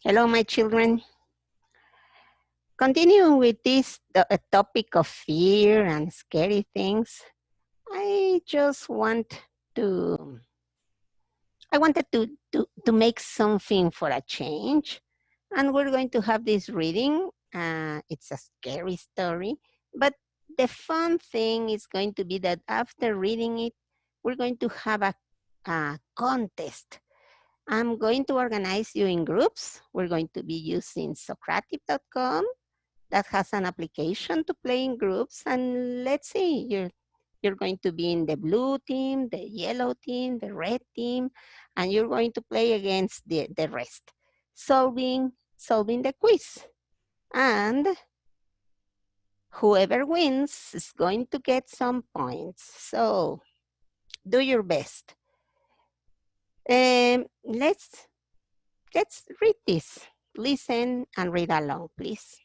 Hello, my children. Continuing with this topic of fear and scary things, I just to, I wanted to make something for a change. And we're going to have this reading. It's a scary story, but the fun thing is going to be that after reading it, we're going to have a contest. I'm going to organize you in groups. We're going to be using Socrative.com that has an application to play in groups. And let's see, you're going to be in the blue team, the yellow team, the red team, and you're going to play against the rest, solving the quiz. And whoever wins is going to get some points. So do your best. Let's read this. Listen and read along, please.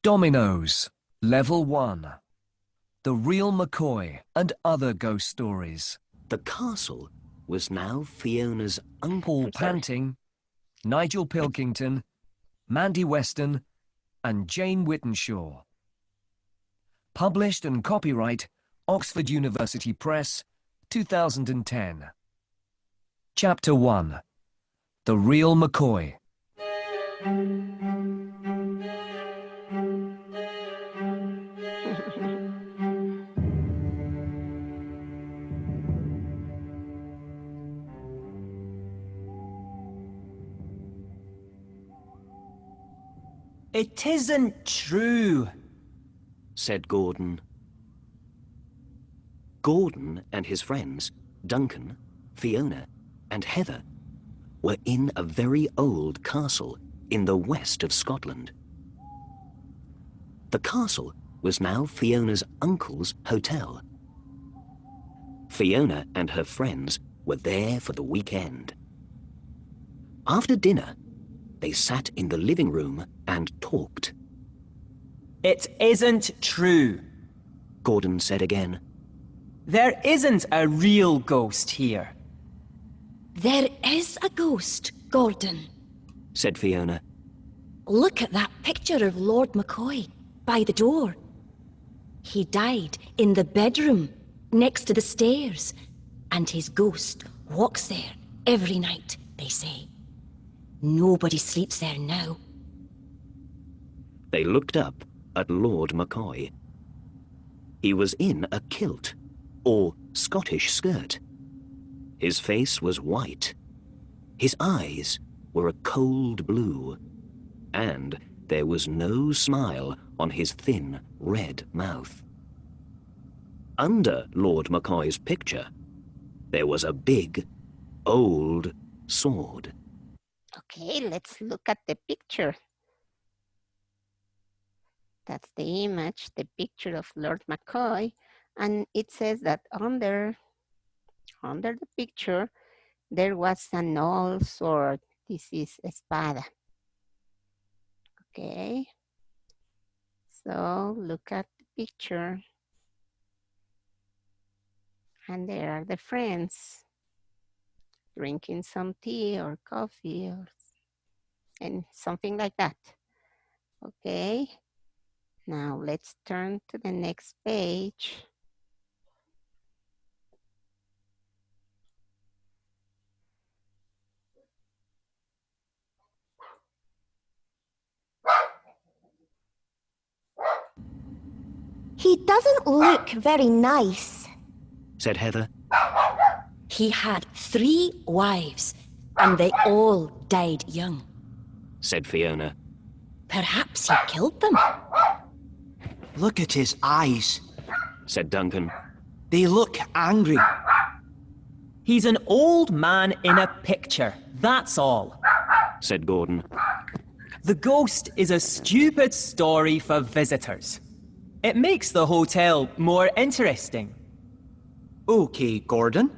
Dominoes, Level 1. The Real McCoy and Other Ghost Stories. The castle was now Fiona's uncle. Paul Panting, Nigel Pilkington, Mandy Weston, and Jane Whittenshaw. Published and copyright Oxford University Press, 2010. Chapter 1. The Real McCoy. It isn't true, said Gordon. Gordon and his friends, Duncan, Fiona, and Heather, were in a very old castle in the west of Scotland. The castle was now Fiona's uncle's hotel. Fiona and her friends were there for the weekend. After dinner, they sat in the living room and talked. It isn't true, Gordon said again. There isn't a real ghost here. There is a ghost, Gordon, said Fiona. Look at that picture of Lord McCoy by the door. He died in the bedroom next to the stairs, and his ghost walks there every night, they say. Nobody sleeps there now. They looked up at Lord McCoy. He was in a kilt, or Scottish skirt. His face was white. His eyes were a cold blue, and there was no smile on his thin, red mouth. Under Lord McCoy's picture, there was a big, old sword. Okay, let's look at the picture. That's the image, the picture of Lord McCoy, and it says that under the picture, there was an old sword. This is espada. Okay, so look at the picture, and there are the friends drinking some tea or coffee and something like that. Okay, now let's turn to the next page. He doesn't look very nice, said Heather. He had 3 wives, and they all died young. Said Fiona. Perhaps he killed them. Look at his eyes, said Duncan. They look angry. He's an old man in a picture, that's all, said Gordon. The ghost is a stupid story for visitors. It makes the hotel more interesting. Okay, Gordon.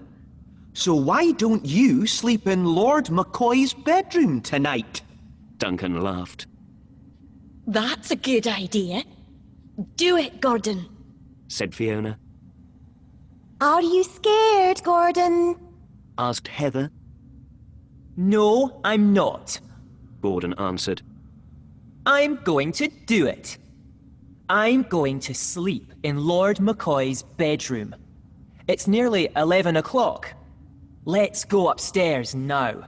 So why don't you sleep in Lord McCoy's bedroom tonight? Duncan laughed. That's a good idea. Do it, Gordon, said Fiona. Are you scared, Gordon? asked Heather. No, I'm not. Gordon answered. I'm going to do it. I'm going to sleep in Lord McCoy's bedroom. It's nearly 11 o'clock. Let's go upstairs now.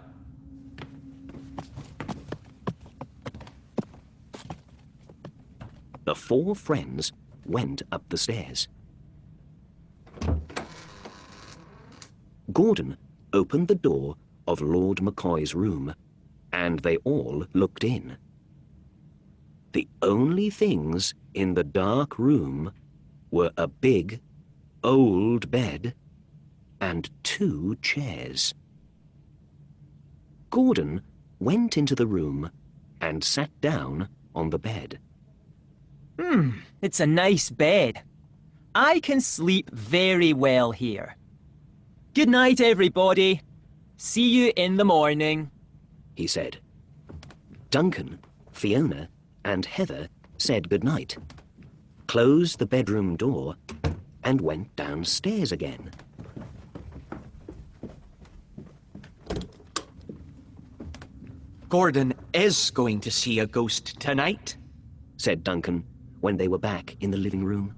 The four friends went up the stairs. Gordon opened the door of Lord McCoy's room, and they all looked in. The only things in the dark room were a big, old bed and 2 chairs. Gordon went into the room and sat down on the bed. It's a nice bed. I can sleep very well here. Good night, everybody. See you in the morning, he said. Duncan, Fiona, and Heather said goodnight, closed the bedroom door, and went downstairs again. Gordon is going to see a ghost tonight, said Duncan when they were back in the living room.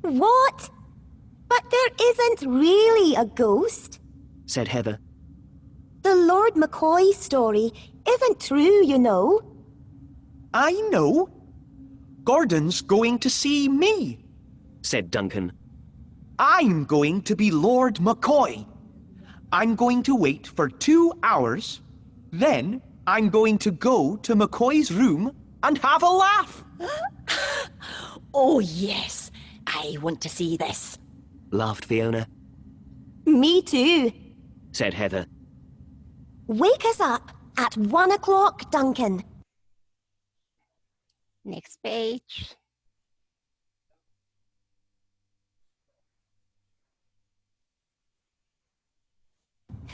What? But there isn't really a ghost. Said Heather. The Lord McCoy story isn't true, you know. I know. Gordon's going to see me. Said Duncan. I'm going to be Lord McCoy. I'm going to wait for 2 hours. Then I'm going to go to McCoy's room and have a laugh. Oh, yes. I want to see this. Laughed Fiona. Me too. Said Heather. Wake us up at 1 o'clock, Duncan. Next page.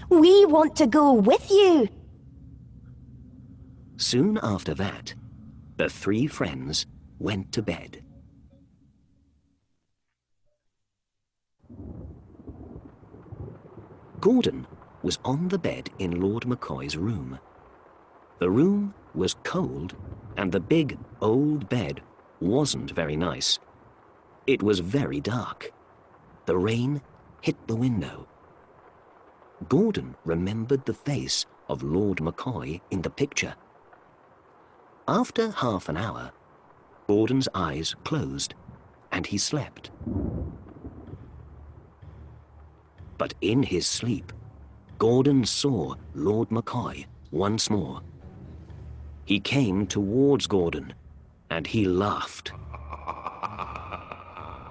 We want to go with you. Soon after that, the 3 friends went to bed. Gordon was on the bed in Lord McCoy's room. The room was cold, and the big, old bed wasn't very nice. It was very dark. The rain hit the window. Gordon remembered the face of Lord McCoy in the picture. After half an hour, Gordon's eyes closed, and he slept. But in his sleep, Gordon saw Lord McCoy once more. He came towards Gordon, and he laughed.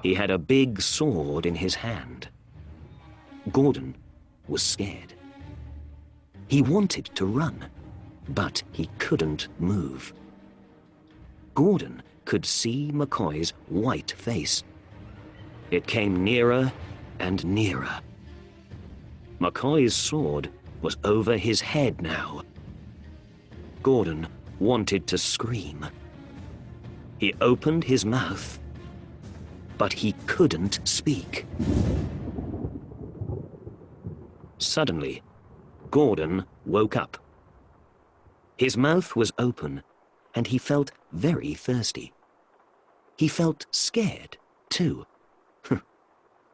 He had a big sword in his hand. Gordon was scared. He wanted to run, but he couldn't move. Gordon could see McCoy's white face. It came nearer and nearer. McCoy's sword was over his head now. Gordon wanted to scream. He opened his mouth, but he couldn't speak. Suddenly, Gordon woke up. His mouth was open, and he felt very thirsty. He felt scared, too.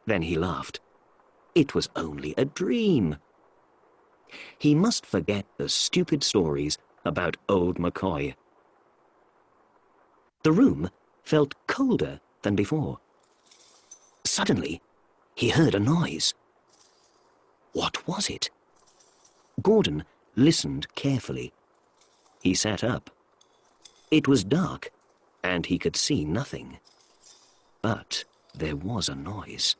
Then he laughed. It was only a dream. He must forget the stupid stories about old McCoy. The room felt colder than before. Suddenly, he heard a noise. What was it? Gordon listened carefully. He sat up. It was dark, and he could see nothing. But there was a noise.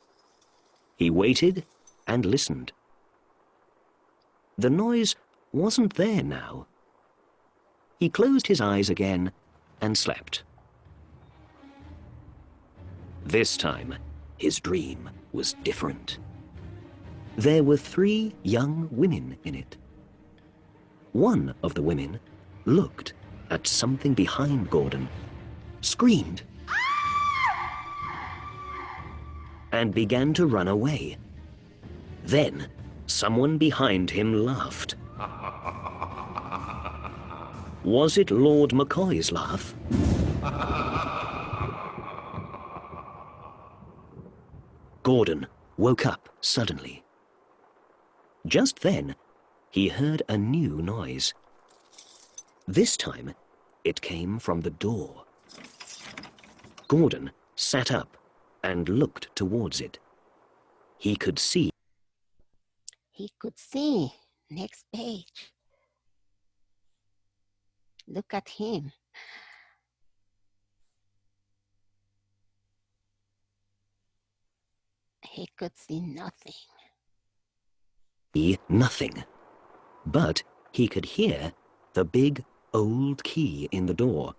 He waited and listened. The noise wasn't there now. He closed his eyes again and slept. This time, his dream was different. There were 3 young women in it. One of the women looked at something behind Gordon, screamed, and began to run away. Then, Someone behind him laughed. Was it Lord McCoy's laugh? Gordon woke up suddenly. Just then, he heard a new noise. This time, it came from the door. Gordon sat up and looked towards it. He could see. He could see. Next page. Look at him. He could see nothing. Nothing. But he could hear the big old key in the door.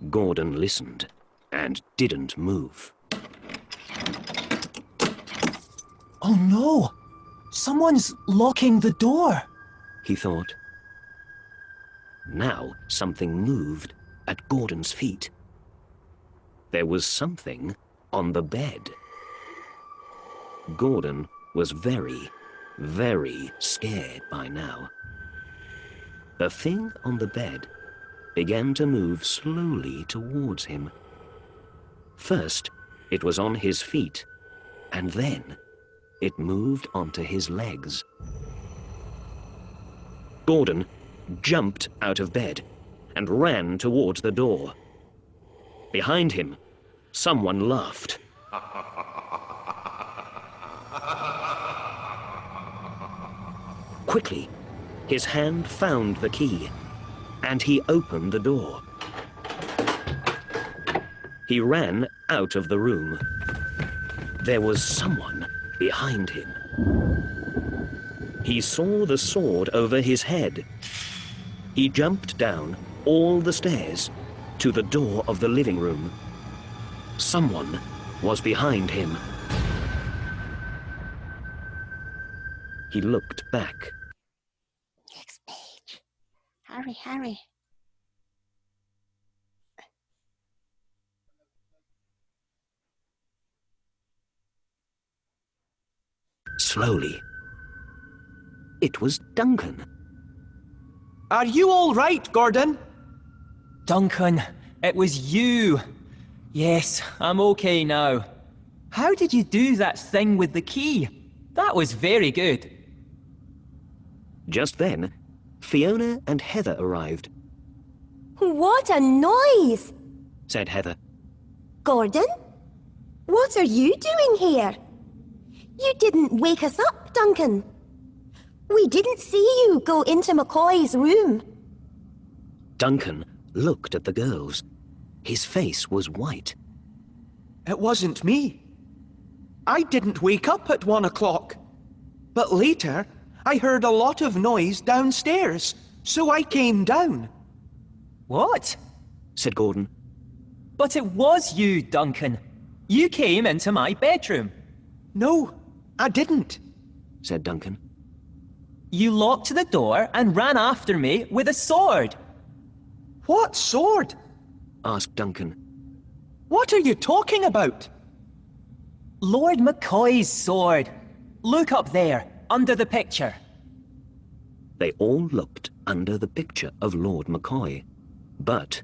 Gordon listened and didn't move. Oh no! Someone's locking the door! He thought. Now something moved at Gordon's feet. There was something on the bed. Gordon was very, very scared by now. The thing on the bed began to move slowly towards him. First, it was on his feet, and then it moved onto his legs. Gordon jumped out of bed and ran towards the door. Behind him, someone laughed. Quickly, his hand found the key, and he opened the door. He ran out of the room. There was someone behind him. He saw the sword over his head. He jumped down all the stairs to the door of the living room. Someone was behind him. He looked back. Next page. Hurry, hurry. Slowly. It was Duncan. Are you all right, Gordon? Duncan, it was you! Yes, I'm okay now. How did you do that thing with the key? That was very good. Just then, Fiona and Heather arrived, What a noise! said Heather. Gordon? What are you doing here? You didn't wake us up, Duncan. We didn't see you go into McCoy's room. Duncan looked at the girls. His face was white. It wasn't me. I didn't wake up at 1 o'clock. But later, I heard a lot of noise downstairs, so I came down. What? Said Gordon. But it was you, Duncan. You came into my bedroom. No, I didn't. Said Duncan. You locked the door and ran after me with a sword. What sword? Asked Duncan. What are you talking about? Lord McCoy's sword. Look up there, under the picture. They all looked under the picture of Lord McCoy, but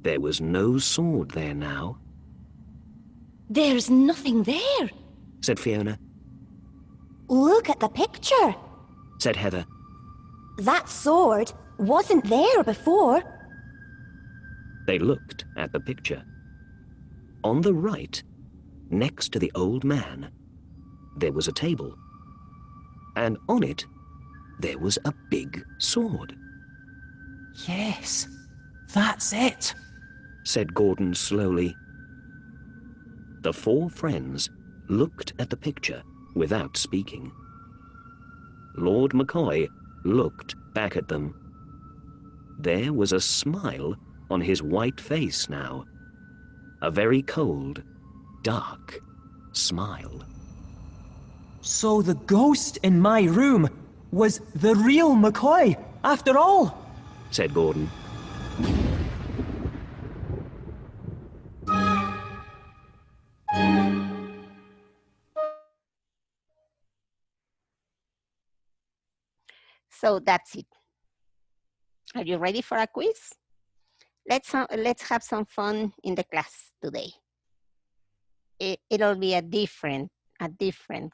there was no sword there now, There's nothing there. said Fiona. Look at the picture. Said Heather. That sword wasn't there before. They looked at the picture. On the right, next to the old man, there was a table, and on it, there was a big sword, Yes, that's it. said Gordon slowly. The four friends looked at the picture without speaking. Lord McCoy looked back at them. There was a smile on his white face now, a very cold, dark smile. So the ghost in my room was the real McCoy, after all. Said Gordon. So that's it. Are you ready for a quiz? Let's have some fun in the class today. It'll be a different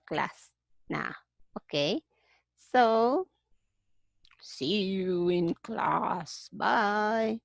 class now. Okay. So see you in class. Bye.